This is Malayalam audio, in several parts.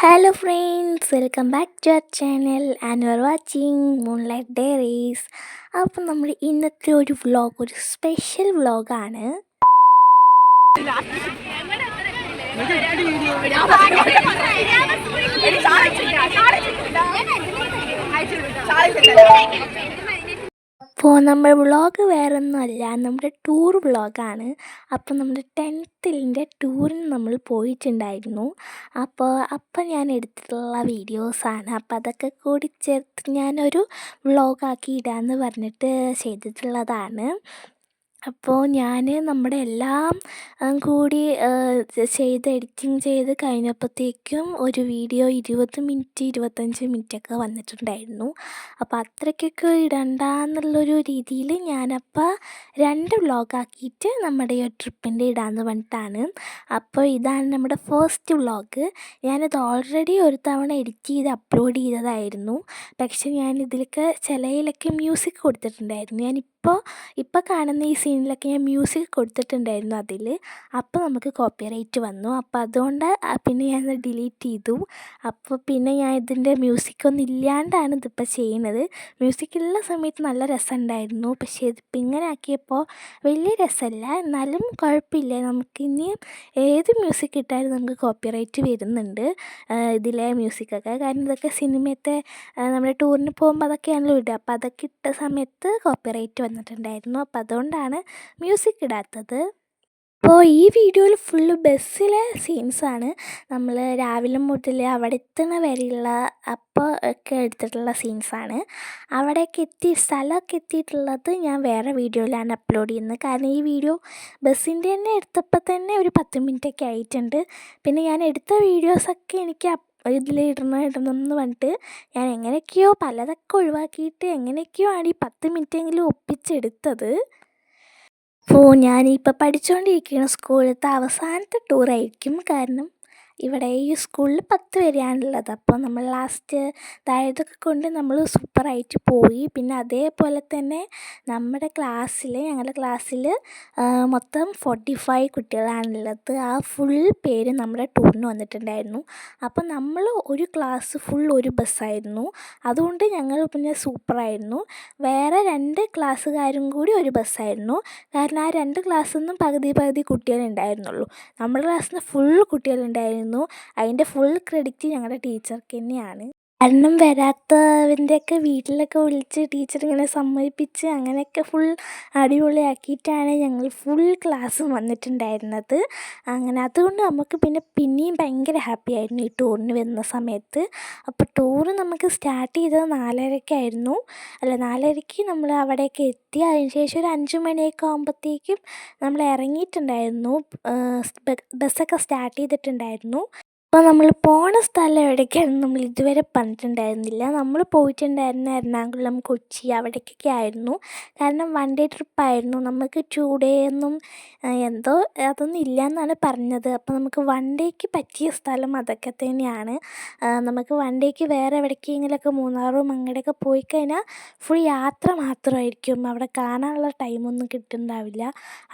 Hello friends, welcome back to our channel and you are watching Moonlight Diaries. അപ്പോൾ നമ്മൾ ഇന്നത്തെ ഒരു വ്ളോഗ് ഒരു സ്പെഷ്യൽ വ്ളോഗാണ്. അപ്പോൾ നമ്മുടെ വ്ളോഗ് വേറൊന്നുമല്ല, നമ്മുടെ ടൂർ വ്ളോഗാണ്. അപ്പോൾ നമ്മുടെ 10th ടൂറിന് നമ്മൾ പോയിട്ടുണ്ടായിരുന്നു. അപ്പോൾ ഞാൻ എടുത്തിട്ടുള്ള വീഡിയോസാണ്. അപ്പോൾ അതൊക്കെ കൂടി ചേർത്ത് ഞാനൊരു വ്ളോഗാക്കി ഇടാമെന്ന് പറഞ്ഞിട്ട് ചെയ്തിട്ടുള്ളതാണ്. അപ്പോൾ ഞാൻ നമ്മുടെ എല്ലാം കൂടി ചെയ്ത് എഡിറ്റിംഗ് ചെയ്ത് കഴിഞ്ഞപ്പോഴത്തേക്കും ഒരു വീഡിയോ 20 മിനിറ്റ് 25 മിനിറ്റൊക്കെ വന്നിട്ടുണ്ടായിരുന്നു. അപ്പോൾ അത്രയ്ക്കൊക്കെ ഇടണ്ടെന്നുള്ളൊരു രീതിയിൽ ഞാനപ്പോൾ 2 വ്ളോഗാക്കിയിട്ട് നമ്മുടെ ഈ ട്രിപ്പിൻ്റെ ഇടാമെന്ന് പറഞ്ഞിട്ടാണ്. അപ്പോൾ ഇതാണ് നമ്മുടെ ഫസ്റ്റ് വ്ളോഗ്. ഞാനത് ഓൾറെഡി ഒരു തവണ എഡിറ്റ് ചെയ്ത് അപ്ലോഡ് ചെയ്തതായിരുന്നു. പക്ഷേ ഞാനിതിലൊക്കെ ചിലയിലൊക്കെ മ്യൂസിക് കൊടുത്തിട്ടുണ്ടായിരുന്നു. ഇപ്പോൾ കാണുന്ന ഈ സീനിലൊക്കെ ഞാൻ മ്യൂസിക് കൊടുത്തിട്ടുണ്ടായിരുന്നു അതിൽ. അപ്പോൾ നമുക്ക് കോപ്പിറൈറ്റ് വന്നു. അപ്പോൾ അതുകൊണ്ട് പിന്നെ ഞാനത് ഡിലീറ്റ് ചെയ്തു. അപ്പോൾ പിന്നെ ഞാൻ ഇതിൻ്റെ മ്യൂസിക്കൊന്നും ഇല്ലാണ്ടാണ് ഇതിപ്പോൾ ചെയ്യുന്നത്. മ്യൂസിക്കുള്ള സമയത്ത് നല്ല രസമുണ്ടായിരുന്നു. പക്ഷേ ഇതിപ്പോൾ ഇങ്ങനെ ആക്കിയപ്പോൾ വലിയ രസമല്ല. എന്നാലും കുഴപ്പമില്ല, നമുക്കിനി ഏത് മ്യൂസിക് ഇട്ടാലും നമുക്ക് കോപ്പിറൈറ്റ് വരുന്നുണ്ട് ഇതിലെ മ്യൂസിക്കൊക്കെ. കാരണം ഇതൊക്കെ സിനിമയത്തെ നമ്മുടെ ടൂറിന് പോകുമ്പോൾ അതൊക്കെയാണല്ലോ ഇടുക. അപ്പോൾ അതൊക്കെ ഇട്ട സമയത്ത് കോപ്പിറൈറ്റ് വന്നിട്ടുണ്ടായിരുന്നു. അപ്പോൾ അതുകൊണ്ടാണ് മ്യൂസിക് ഇടാത്തത്. അപ്പോൾ ഈ വീഡിയോയിൽ ഫുള്ള് ബസ്സിലെ സീൻസാണ്. നമ്മൾ രാവിലെ മുതൽ അവിടെ എത്തുന്ന വരെയുള്ള അപ്പോൾ ഒക്കെ എടുത്തിട്ടുള്ള സീൻസാണ്. അവിടേക്ക് സ്ഥലമൊക്കെ എത്തിയിട്ടുള്ളത് ഞാൻ വേറെ വീഡിയോയിലാണ് അപ്ലോഡ് ചെയ്യുന്നത്. കാരണം ഈ വീഡിയോ ബസ്സിൻ്റെ തന്നെ എടുത്തപ്പോൾ തന്നെ ഒരു 10 മിനിറ്റൊക്കെ ആയിട്ടുണ്ട്. പിന്നെ ഞാൻ എടുത്ത വീഡിയോസൊക്കെ എനിക്ക് ഇതിൽ ഇടണം എന്ന് പറഞ്ഞിട്ട് ഞാൻ എങ്ങനെയൊക്കെയോ പലതൊക്കെ ഒഴിവാക്കിയിട്ട് എങ്ങനെയൊക്കെയോ ആണ് ഈ 10 മിനിറ്റെങ്കിലും ഒപ്പിച്ചെടുത്തത്. അപ്പോൾ ഞാനിപ്പോൾ പഠിച്ചുകൊണ്ടിരിക്കുന്ന സ്കൂളിലത്തെ അവസാനത്തെ ടൂറായിരിക്കും. കാരണം ഇവിടെ ഈ സ്കൂളിൽ 10 വരെയാണുള്ളത്. അപ്പോൾ നമ്മൾ ലാസ്റ്റ് അതായതൊക്കെ കൊണ്ട് നമ്മൾ സൂപ്പറായിട്ട് പോയി. പിന്നെ അതേപോലെ തന്നെ ഞങ്ങളുടെ ക്ലാസ്സിൽ മൊത്തം 45 കുട്ടികളാണുള്ളത്. ആ ഫുൾ പേര് നമ്മുടെ ടൂറിന് വന്നിട്ടുണ്ടായിരുന്നു. അപ്പോൾ നമ്മൾ ഒരു ക്ലാസ് ഫുൾ ഒരു ബസ്സായിരുന്നു. അതുകൊണ്ട് ഞങ്ങൾ പിന്നെ സൂപ്പറായിരുന്നു. വേറെ 2 ക്ലാസ്സുകാരും കൂടി ഒരു ബസ്സായിരുന്നു. കാരണം ആ 2 ക്ലാസ്സിൽ നിന്നും പകുതി കുട്ടികളുണ്ടായിരുന്നുള്ളൂ. നമ്മുടെ ക്ലാസ്സിൽ നിന്ന് ഫുൾ കുട്ടികളുണ്ടായിരുന്നു. അതിൻ്റെ ഫുൾ ക്രെഡിറ്റ് ഞങ്ങളുടെ ടീച്ചർക്ക് തന്നെയാണ്. കാരണം വരാത്തവൻ്റെയൊക്കെ വീട്ടിലൊക്കെ വിളിച്ച് ടീച്ചർ ഇങ്ങനെ സമ്മതിപ്പിച്ച് അങ്ങനെയൊക്കെ ഫുൾ അടിപൊളിയാക്കിയിട്ടാണ് ഞങ്ങൾ ഫുൾ ക്ലാസ്സും വന്നിട്ടുണ്ടായിരുന്നത്. അങ്ങനെ അതുകൊണ്ട് നമുക്ക് പിന്നെയും ഭയങ്കര ഹാപ്പി ആയിരുന്നു ഈ ടൂറിന് വരുന്ന സമയത്ത്. അപ്പോൾ ടൂറ് നമുക്ക് സ്റ്റാർട്ട് ചെയ്തത് 4:30-ക്കായിരുന്നു. 4:30-ക്ക് നമ്മൾ അവിടെയൊക്കെ എത്തി. അതിനുശേഷം ഒരു 5 മണിയൊക്കെ ആകുമ്പോഴത്തേക്കും നമ്മൾ ഇറങ്ങിയിട്ടുണ്ടായിരുന്നു. ബസ്സൊക്കെ സ്റ്റാർട്ട് ചെയ്തിട്ടുണ്ടായിരുന്നു. അപ്പോൾ നമ്മൾ പോണ സ്ഥലം എവിടേക്കാണെന്ന് നമ്മൾ ഇതുവരെ പറഞ്ഞിട്ടുണ്ടായിരുന്നില്ല. നമ്മൾ പോയിട്ടുണ്ടായിരുന്ന എറണാകുളം, കൊച്ചി അവിടേക്കൊക്കെ ആയിരുന്നു. കാരണം 1 ഡേ ട്രിപ്പായിരുന്നു. നമുക്ക് 2 ഡേ ഒന്നും എന്തോ അതൊന്നും ഇല്ല എന്നാണ് പറഞ്ഞത്. അപ്പോൾ നമുക്ക് 1 ഡേക്ക് പറ്റിയ സ്ഥലം അതൊക്കെ തന്നെയാണ്. നമുക്ക് 1 ഡേക്ക് വേറെ എവിടേക്കെങ്കിലുമൊക്കെ മൂന്നാറും അങ്ങോട്ടൊക്കെ പോയി കഴിഞ്ഞാൽ ഫുൾ യാത്ര മാത്രമായിരിക്കും. അവിടെ കാണാനുള്ള ടൈമൊന്നും കിട്ടുന്നുണ്ടാവില്ല.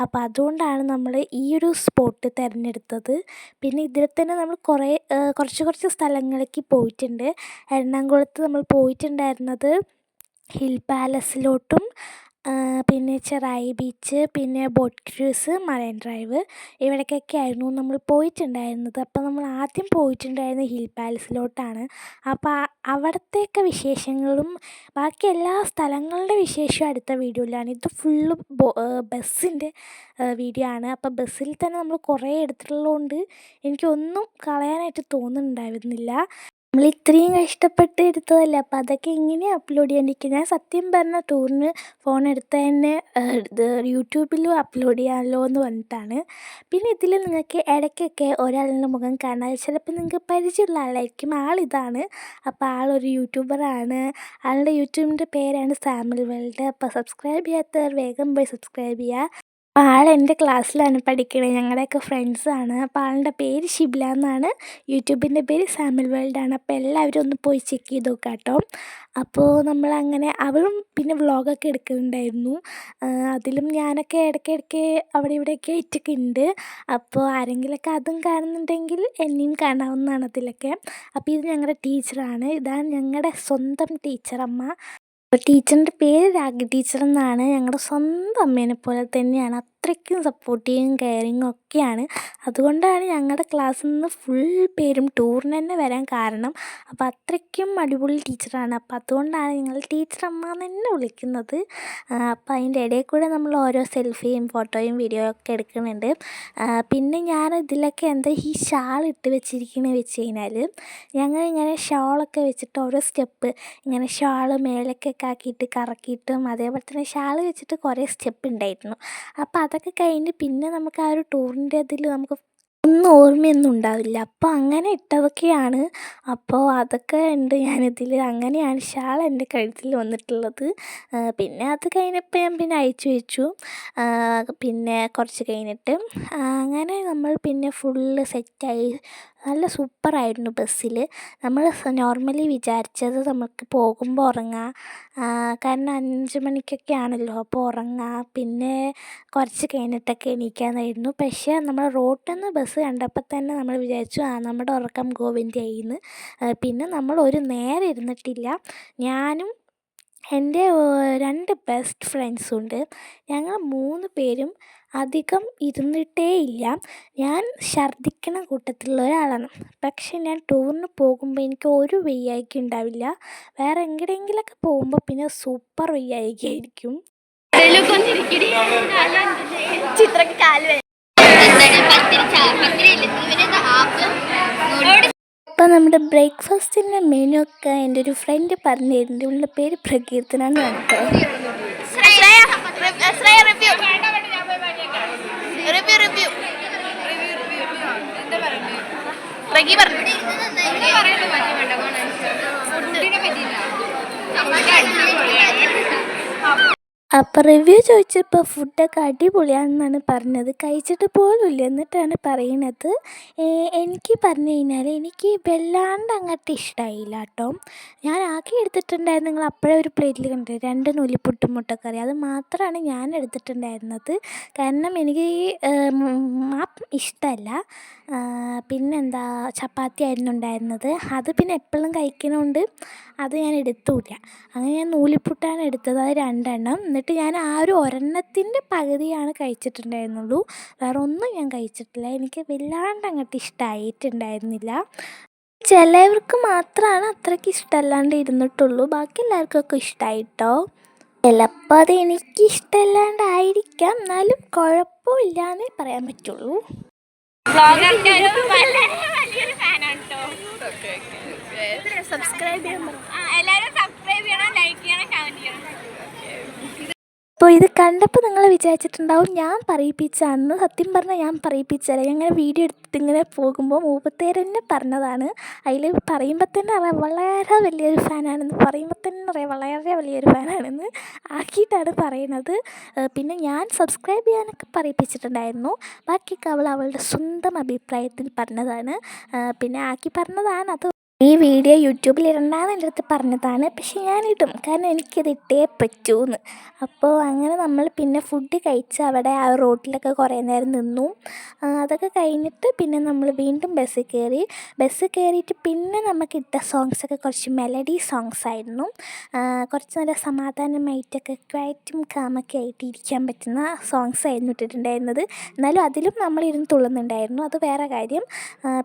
അപ്പോൾ അതുകൊണ്ടാണ് നമ്മൾ ഈ ഒരു സ്പോട്ട് തിരഞ്ഞെടുത്തത്. പിന്നെ ഇതിൽ തന്നെ നമ്മൾ കുറച്ച് സ്ഥലങ്ങളിലേക്ക് പോയിട്ടുണ്ട്. എറണാകുളത്ത് നമ്മൾ പോയിട്ടുണ്ടായിരുന്നത് ഹിൽ പാലസിലോട്ടും പിന്നെ ചെറായി ബീച്ച്, പിന്നെ ബോട്ട് ക്രൂസ്, മറൈൻ ഡ്രൈവ് ഇവിടേക്കൊക്കെ ആയിരുന്നു നമ്മൾ പോയിട്ടുണ്ടായിരുന്നത്. അപ്പോൾ നമ്മൾ ആദ്യം പോയിട്ടുണ്ടായിരുന്നത് ഹിൽ പാലസിലോട്ടാണ്. അപ്പോൾ അവിടത്തെയൊക്കെ വിശേഷങ്ങളും ബാക്കി എല്ലാ സ്ഥലങ്ങളുടെ വിശേഷവും അടുത്ത വീഡിയോയിലാണ്. ഇത് ഫുള്ള് ബസ്സിൻ്റെ വീഡിയോ ആണ്. അപ്പോൾ ബസ്സിൽ തന്നെ നമ്മൾ കുറേ എടുത്തിട്ടുള്ളതുകൊണ്ട് എനിക്കൊന്നും കളയാനായിട്ട് തോന്നുന്നുണ്ടായിരുന്നില്ല. നമ്മൾ ഇത്രയും കഷ്ടപ്പെട്ട് എടുത്തതല്ലേ, അപ്പോൾ അതൊക്കെ എങ്ങനെ അപ്ലോഡ് ചെയ്യാണ്ടിരിക്കുക. ഞാൻ സത്യം പറഞ്ഞ ടൂറിന് ഫോൺ എടുത്ത് തന്നെ ഇത് യൂട്യൂബിലും അപ്ലോഡ് ചെയ്യാമല്ലോ എന്ന് പറഞ്ഞിട്ടാണ്. പിന്നെ ഇതിൽ നിങ്ങൾക്ക് ഇടയ്ക്കൊക്കെ ഒരാളുടെ മുഖം കാണാൻ ചിലപ്പോൾ നിങ്ങൾക്ക് പരിചയമുള്ള ആളായിരിക്കും. ആളിതാണ്. അപ്പോൾ ആളൊരു യൂട്യൂബറാണ്. ആളുടെ യൂട്യൂബിൻ്റെ പേരാണ് സാമുൽ വേൾഡ്. അപ്പോൾ സബ്സ്ക്രൈബ് ചെയ്യാത്തവർ വേഗം പോയി സബ്സ്ക്രൈബ് ചെയ്യുക. അപ്പോൾ ആൾ എൻ്റെ ക്ലാസ്സിലാണ് പഠിക്കണത്. ഞങ്ങളുടെയൊക്കെ ഫ്രണ്ട്സാണ്. അപ്പോൾ ആളുടെ പേര് ഷിബ്ല എന്നാണ്. യൂട്യൂബിൻ്റെ പേര് സാമുൽ വേൾഡാണ്. അപ്പോൾ എല്ലാവരും ഒന്ന് പോയി ചെക്ക് ചെയ്ത് നോക്കാം കേട്ടോ. അപ്പോൾ നമ്മളങ്ങനെ അവളും പിന്നെ വ്ളോഗൊക്കെ എടുക്കുന്നുണ്ടായിരുന്നു. അതിലും ഞാനൊക്കെ ഇടയ്ക്കിടയ്ക്ക് അവിടെ ഇവിടെയൊക്കെ ആയിട്ടൊക്കെ ഉണ്ട്. അപ്പോൾ ആരെങ്കിലുമൊക്കെ അതും കാണുന്നുണ്ടെങ്കിൽ എന്നെയും കാണാവുന്നതാണ് അതിലൊക്കെ. അപ്പോൾ ഇത് ഞങ്ങളുടെ ടീച്ചറാണ്. ഇതാണ് ഞങ്ങളുടെ സ്വന്തം ടീച്ചറമ്മ. അപ്പോൾ ടീച്ചറിൻ്റെ പേര് രാഗി ടീച്ചർ എന്നാണ്. ഞങ്ങളുടെ സ്വന്തം അമ്മേനെ പോലെ തന്നെയാണ്. അത്രയ്ക്കും സപ്പോർട്ടീവും കെയറിങ്ങും ഒക്കെയാണ്. അതുകൊണ്ടാണ് ഞങ്ങളുടെ ക്ലാസ്സിൽ നിന്ന് ഫുൾ പേരും ടൂറിന് തന്നെ വരാൻ കാരണം. അപ്പോൾ അത്രയ്ക്കും അടിപൊളി ടീച്ചറാണ്. അപ്പോൾ അതുകൊണ്ടാണ് ഞങ്ങൾ ടീച്ചർ അമ്മ എന്ന് തന്നെ വിളിക്കുന്നത്. അപ്പോൾ അതിൻ്റെ ഇടയിൽ കൂടെ നമ്മൾ ഓരോ സെൽഫിയും ഫോട്ടോയും വീഡിയോ ഒക്കെ എടുക്കുന്നുണ്ട്. പിന്നെ ഞാൻ ഇതിലൊക്കെ എന്താ ഈ ഷാൾ ഇട്ട് വെച്ചിരിക്കുന്നത് വെച്ച് കഴിഞ്ഞാൽ, ഞങ്ങളിങ്ങനെ ഷാളൊക്കെ വെച്ചിട്ട് ഓരോ സ്റ്റെപ്പ് ഇങ്ങനെ ഷാൾ മേലൊക്കെ ആക്കിയിട്ട് കറക്കിയിട്ടും അതേപോലെ തന്നെ ഷാൾ വെച്ചിട്ട് കുറേ സ്റ്റെപ്പ് ഉണ്ടായിരുന്നു. അപ്പോൾ അതൊക്കെ കഴിഞ്ഞ് പിന്നെ നമുക്ക് ആ ഒരു ടൂറിൻ്റെ അതിൽ നമുക്ക് ഒന്നും ഓർമ്മയൊന്നും ഉണ്ടാവില്ല. അപ്പോൾ അങ്ങനെ ഇട്ടതൊക്കെയാണ്. അപ്പോൾ അതൊക്കെ ഉണ്ട് ഞാനിതിൽ. അങ്ങനെയാണ് ഷാൾ എൻ്റെ കഴുത്തിൽ വന്നിട്ടുള്ളത്. പിന്നെ അത് കഴിഞ്ഞപ്പോൾ ഞാൻ പിന്നെ അയച്ചു വെച്ചു. പിന്നെ കുറച്ച് കഴിഞ്ഞിട്ട് അങ്ങനെ നമ്മൾ പിന്നെ ഫുള്ള് സെറ്റായി. നല്ല സൂപ്പറായിരുന്നു ബസ്സിൽ. നമ്മൾ നോർമലി വിചാരിച്ചത് നമുക്ക് പോകുമ്പോൾ ഉറങ്ങാം, കാരണം 5 മണിക്കൊക്കെ ആണല്ലോ, അപ്പോൾ ഉറങ്ങാം, പിന്നെ കുറച്ച് കഴിഞ്ഞിട്ടൊക്കെ എണീക്കാമെന്നായിരുന്നു. പക്ഷേ നമ്മൾ റോട്ടിൽ നിന്ന് ബസ് കണ്ടപ്പോൾ തന്നെ നമ്മൾ വിചാരിച്ചു നമ്മുടെ ഉറക്കം ഗോവിന്ദയായിന്ന്. പിന്നെ നമ്മൾ ഒരു നേരം ഇരുന്നിട്ടില്ല. ഞാനും എൻ്റെ 2 ബെസ്റ്റ് ഫ്രണ്ട്സും ഉണ്ട്. ഞങ്ങൾ 3 പേരും അധികം ഇരുന്നിട്ടേ ഇല്ല. ഞാൻ ഛർദ്ദിക്കണ കൂട്ടത്തിലുള്ള ഒരാളാണ്. പക്ഷെ ഞാൻ ടൂറിന് പോകുമ്പോൾ എനിക്ക് ഒരു വയ്യായ്ക ഉണ്ടാവില്ല. വേറെ എങ്ങടെയെങ്കിലുമൊക്കെ പോകുമ്പോൾ പിന്നെ സൂപ്പർ വയ്യായ്കയായിരിക്കും. അപ്പോൾ നമ്മുടെ ബ്രേക്ക്ഫാസ്റ്റിൻ്റെ മെനു ഒക്കെ എൻ്റെ ഒരു ഫ്രണ്ട് പറഞ്ഞു തരുന്നുണ്ട്. ഇവളുടെ പേര് പ്രകീർത്തന എന്നാണ് കേട്ടോ. അപ്പോൾ റിവ്യൂ ചോദിച്ചപ്പോൾ ഫുഡൊക്കെ അടിപൊളിയാണെന്നാണ് പറഞ്ഞത്. കഴിച്ചിട്ട് പോലുമില്ല എന്നിട്ടാണ് പറയണത്. എനിക്ക് പറഞ്ഞു കഴിഞ്ഞാൽ എനിക്ക് വല്ലാണ്ട് അങ്ങോട്ട് ഇഷ്ടമായില്ല കേട്ടോ. ഞാൻ ആക്കി എടുത്തിട്ടുണ്ടായിരുന്നു, നിങ്ങൾ അപ്പോഴേ ഒരു പ്ലേറ്റിൽ കണ്ടത് 2 നൂലിപ്പുട്ടും മുട്ടക്കറി. അത് മാത്രമാണ് ഞാൻ എടുത്തിട്ടുണ്ടായിരുന്നത്. കാരണം എനിക്ക് മാപ്പ് ഇഷ്ടമല്ല. പിന്നെന്താ ചപ്പാത്തി ആയിരുന്നു ഉണ്ടായിരുന്നത്. അത് പിന്നെ എപ്പോഴും കഴിക്കണോണ്ട് അത് ഞാൻ എടുത്തുമില്ല. അങ്ങനെ ഞാൻ നൂലിപ്പുട്ടാണ് എടുത്തത്, അത് 2 എണ്ണം. എന്നിട്ട് ഞാൻ ആ ഒരു ഒരെണ്ണത്തിൻ്റെ പകുതിയാണ് കഴിച്ചിട്ടുണ്ടായിരുന്നുള്ളൂ. വേറെ ഒന്നും ഞാൻ കഴിച്ചിട്ടില്ല. എനിക്ക് വല്ലാണ്ട് അങ്ങോട്ട് ഇഷ്ടമായിട്ടുണ്ടായിരുന്നില്ല. ചിലവർക്ക് മാത്രമാണ് അത്രയ്ക്ക് ഇഷ്ടമല്ലാണ്ട് ഇരുന്നിട്ടുള്ളൂ. ബാക്കി എല്ലാവർക്കൊക്കെ ഇഷ്ടമായിട്ടോ. ചിലപ്പോൾ അത് എനിക്ക് ഇഷ്ടമല്ലാണ്ടായിരിക്കാം, എന്നാലും കുഴപ്പമില്ലാന്നേ പറയാൻ പറ്റുള്ളൂ. സബ്സ്ക്രൈബ് ചെയ്യാൻ എല്ലാവരും സബ്സ്ക്രൈബ് ചെയ്യണം, ലൈക്ക് ചെയ്യണം, കമൻറ്റ് ചെയ്യണം. അപ്പോൾ ഇത് കണ്ടപ്പോൾ നിങ്ങൾ വിചാരിച്ചിട്ടുണ്ടാവും ഞാൻ പറയിപ്പിച്ചാണെന്ന്. സത്യം പറഞ്ഞാൽ ഞാൻ പറയിപ്പിച്ചല്ല. ഞങ്ങൾ വീഡിയോ എടുത്തിട്ട് ഇങ്ങനെ പോകുമ്പോൾ മൂപ്പത്തേര് തന്നെ പറഞ്ഞതാണ്. അതിൽ പറയുമ്പോൾ തന്നെ അറിയാം വളരെ വലിയൊരു ഫാനാണെന്ന്. പറയുമ്പോൾ തന്നെ അറിയാം വളരെ വലിയൊരു ഫാനാണെന്ന് ആക്കിയിട്ടാണ് പറയുന്നത്. പിന്നെ ഞാൻ സബ്സ്ക്രൈബ് ചെയ്യാനൊക്കെ പറയിപ്പിച്ചിട്ടുണ്ടായിരുന്നു. ബാക്കിയൊക്കെ അവളുടെ സ്വന്തം അഭിപ്രായത്തിൽ പറഞ്ഞതാണ്. പിന്നെ ആക്കി പറഞ്ഞതാണ്. അത് ഈ വീഡിയോ യൂട്യൂബിൽ ഇടണ്ടാന്ന് എൻ്റെ അടുത്ത് പറഞ്ഞതാണ്. പക്ഷേ ഞാനിടും, കാരണം എനിക്കത് ഇട്ടേ പറ്റൂന്ന്. അപ്പോൾ അങ്ങനെ നമ്മൾ പിന്നെ ഫുഡ് കഴിച്ച് അവിടെ ആ റോട്ടിലൊക്കെ കുറേ നേരം നിന്നു. അതൊക്കെ കഴിഞ്ഞിട്ട് പിന്നെ നമ്മൾ വീണ്ടും ബസ്സിൽ കയറിയിട്ട് പിന്നെ നമുക്കിട്ട സോങ്സൊക്കെ കുറച്ച് മെലഡി സോങ്സ് ആയിരുന്നു. കുറച്ച് നല്ല സമാധാനമായിട്ടൊക്കെ ക്വയറ്റും കാമൊക്കെ ആയിട്ട് ഇരിക്കാൻ പറ്റുന്ന സോങ്സ് ആയിരുന്നു ഇട്ടിട്ടുണ്ടായിരുന്നത്. എന്നാലും അതിലും നമ്മളിരുന്ന് തുള്ളുന്നുണ്ടായിരുന്നു, അത് വേറെ കാര്യം.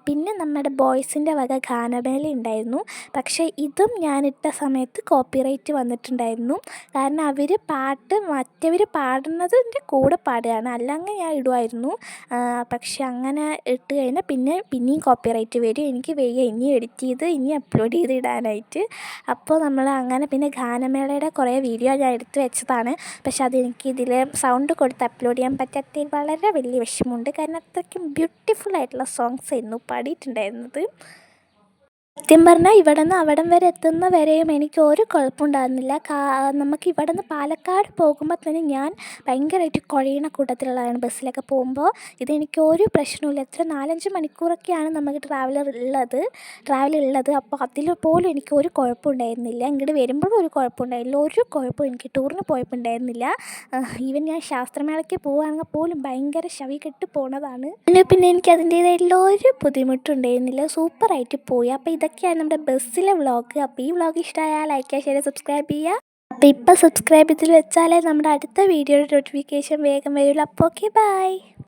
പിന്നെ നമ്മുടെ ബോയ്സിൻ്റെ വക ഗാനമേള ഉണ്ടായിരുന്നു. പക്ഷേ ഇതും ഞാനിട്ട സമയത്ത് കോപ്പിറൈറ്റ് വന്നിട്ടുണ്ടായിരുന്നു. കാരണം അവർ പാട്ട് മറ്റവർ പാടുന്നതിൻ്റെ കൂടെ പാടുകയാണ്, അല്ലെങ്കിൽ ഞാൻ ഇടുമായിരുന്നു. പക്ഷെ അങ്ങനെ ഇട്ട് കഴിഞ്ഞാൽ പിന്നെയും കോപ്പിറൈറ്റ് വരും. എനിക്ക് വയ്യ ഇനി എഡിറ്റ് ചെയ്ത് ഇനി അപ്ലോഡ് ചെയ്ത് ഇടാനായിട്ട്. അപ്പോൾ നമ്മൾ അങ്ങനെ പിന്നെ ഗാനമേളയുടെ കുറേ വീഡിയോ ഞാൻ എടുത്ത് വെച്ചതാണ്. പക്ഷെ അതെനിക്ക് ഇതിൽ സൗണ്ട് കൊടുത്ത് അപ്ലോഡ് ചെയ്യാൻ പറ്റാത്തതിൽ വളരെ വലിയ വിഷമമുണ്ട്. കാരണം അത്രയ്ക്കും ബ്യൂട്ടിഫുൾ ആയിട്ടുള്ള സോങ്സ് ആയിരുന്നു പാടിയിട്ടുണ്ടായിരുന്നത്. സത്യം പറഞ്ഞാൽ ഇവിടെ നിന്ന് അവിടം വരെ എത്തുന്ന വരെയും എനിക്ക് ഒരു കുഴപ്പമുണ്ടായിരുന്നില്ല. നമുക്ക് ഇവിടെ നിന്ന് പാലക്കാട് പോകുമ്പോൾ തന്നെ ഞാൻ ഭയങ്കരമായിട്ട് കുഴയണ കൂട്ടത്തിലുള്ളതാണ് ബസ്സിലൊക്കെ പോകുമ്പോൾ. ഇതെനിക്ക് ഒരു പ്രശ്നവുമില്ല. എത്ര 4-5 മണിക്കൂറൊക്കെയാണ് നമുക്ക് ട്രാവൽ ഉള്ളത്. അപ്പോൾ അതിൽ പോലും എനിക്ക് ഒരു കുഴപ്പമുണ്ടായിരുന്നില്ല. ഇങ്ങോട്ട് വരുമ്പോഴും ഒരു കുഴപ്പമുണ്ടായില്ല. ഒരു കുഴപ്പവും എനിക്ക് ടൂറിന് പോയപ്പോൾ ഉണ്ടായിരുന്നില്ല. ഈവൻ ഞാൻ ശാസ്ത്രമേളയ്ക്ക് പോവുകയാണെങ്കിൽ പോലും ഭയങ്കര ശവി കെട്ട് പോണതാണ്. പിന്നെ എനിക്ക് അതിൻ്റേതായിട്ടുള്ള ഒരു ബുദ്ധിമുട്ടുണ്ടായിരുന്നില്ല. സൂപ്പറായിട്ട് പോയി. അപ്പോൾ ഇതൊക്കെയാണ് നമ്മുടെ ബസ്സിലെ വ്ളോഗ്. അപ്പോൾ ഈ വ്ളോഗ് ഇഷ്ടമായാൽ ലൈക്ക് ചെയ്യുക, ഷെയർ, സബ്സ്ക്രൈബ് ചെയ്യുക. അപ്പോൾ ഇപ്പോൾ സബ്സ്ക്രൈബ് ചെയ്ത് വെച്ചാലേ നമ്മുടെ അടുത്ത വീഡിയോയുടെ നോട്ടിഫിക്കേഷൻ വേഗം വരുള്ളൂ. അപ്പോൾ ഓക്കെ, ബൈ.